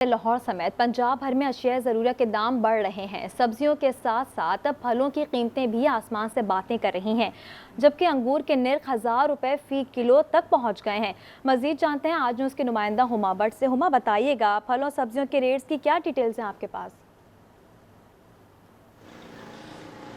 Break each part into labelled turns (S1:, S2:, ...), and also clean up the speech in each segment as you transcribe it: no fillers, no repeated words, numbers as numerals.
S1: लाहौर समेत पंजाब भर में अशिया ज़रूरत के दाम बढ़ रहे हैं। सब्जियों के साथ साथ अब फलों की कीमतें भी आसमान से बातें कर रही हैं, जबकि अंगूर के नर्ख 1000 रुपए फी किलो तक पहुंच गए हैं। मजीद जानते हैं आज न्यूज़ के नुमाइंदा हुमा भट्ट से। हुमा, बताइएगा फलों सब्जियों के रेट्स की क्या डिटेल्स हैं आपके पास?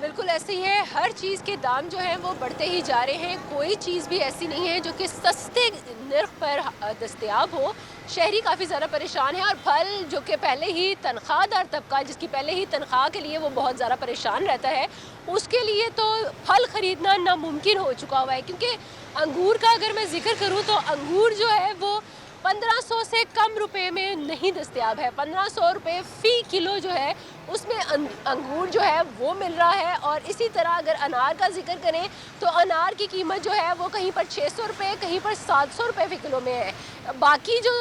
S2: बिल्कुल ऐसे ही है, हर चीज़ के दाम जो हैं वो बढ़ते ही जा रहे हैं। कोई चीज़ भी ऐसी नहीं है जो कि सस्ते नर्ख पर दस्तयाब हो। शहरी काफ़ी ज़्यादा परेशान है और फल जो कि पहले ही तनख्वाहदार तबका, जिसकी पहले ही तनख्वाह के लिए वो बहुत ज़्यादा परेशान रहता है, उसके लिए तो फल ख़रीदना नामुमकिन हो चुका हुआ है। क्योंकि अंगूर का अगर मैं ज़िक्र करूँ तो अंगूर जो है वो 1500 से कम रुपए में नहीं दस्तयाब है। 1500 रुपये फ़ी किलो जो है उसमें अंगूर जो है वो मिल रहा है। और इसी तरह अगर अनार का जिक्र करें तो अनार की कीमत जो है वो कहीं पर 600 रुपये, कहीं पर 700 रुपये फ़ी किलो में है। बाकी जो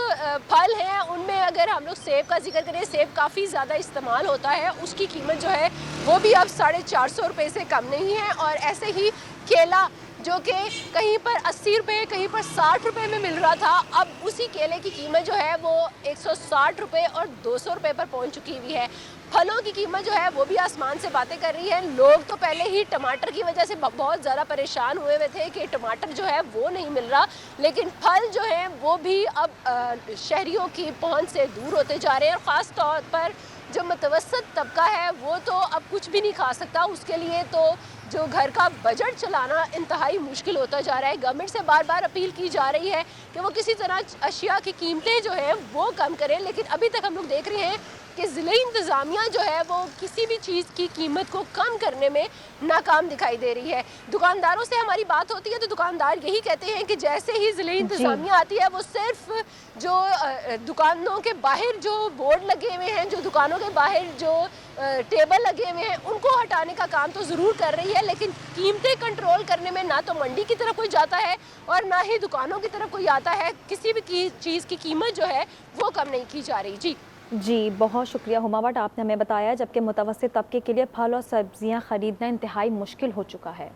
S2: फल हैं उनमें अगर हम लोग सेब का जिक्र करें, सेब काफ़ी ज़्यादा इस्तेमाल होता है, उसकी कीमत जो है वो भी अब 450 रुपये से कम नहीं है। और ऐसे ही केला जो कि कहीं पर 80 रुपये, कहीं पर 60 रुपये में मिल रहा था, अब उसी केले की कीमत जो है वो 160 रुपये और 200 रुपये पर पहुंच चुकी हुई है। फलों की कीमत जो है वो भी आसमान से बातें कर रही है। लोग तो पहले ही टमाटर की वजह से बहुत ज़्यादा परेशान हुए हुए थे कि टमाटर जो है वो नहीं मिल रहा, लेकिन फल जो हैं वो भी अब शहरियों की पहुंच से दूर होते जा रहे हैं। और ख़ास तौर पर जो मुतवसत तबका है वो तो अब कुछ भी नहीं खा सकता। उसके लिए तो जो घर का बजट चलाना इंतहाई मुश्किल होता जा रहा है। गवर्नमेंट से बार बार अपील की जा रही है कि वो किसी तरह अशिया की कीमतें जो है वो कम करें, लेकिन अभी तक हम लोग देख रहे हैं कि ज़िले इंतज़ामिया जो है वो किसी भी चीज़ की कीमत को कम करने में नाकाम दिखाई दे रही है। दुकानदारों से हमारी बात होती है तो दुकानदार यही कहते हैं कि जैसे ही ज़िले इंतज़ामिया आती है वो सिर्फ जो दुकानों के बाहर जो बोर्ड लगे हुए हैं, जो दुकानों के बाहर जो टेबल लगे हुए हैं, उनको हटाने का काम तो ज़रूर कर रही है, लेकिन कीमतें कंट्रोल करने में ना तो मंडी की तरफ कोई जाता है और ना ही दुकानों की तरफ कोई आता है। किसी भी चीज़ की कीमत जो है वो कम नहीं की जा रही।
S1: जी, बहुत शुक्रिया हुमा भट्ट, आपने हमें बताया। जबकि मुतवस्सित तबके के लिए फल और सब्जियां खरीदना इंतहाई मुश्किल हो चुका है।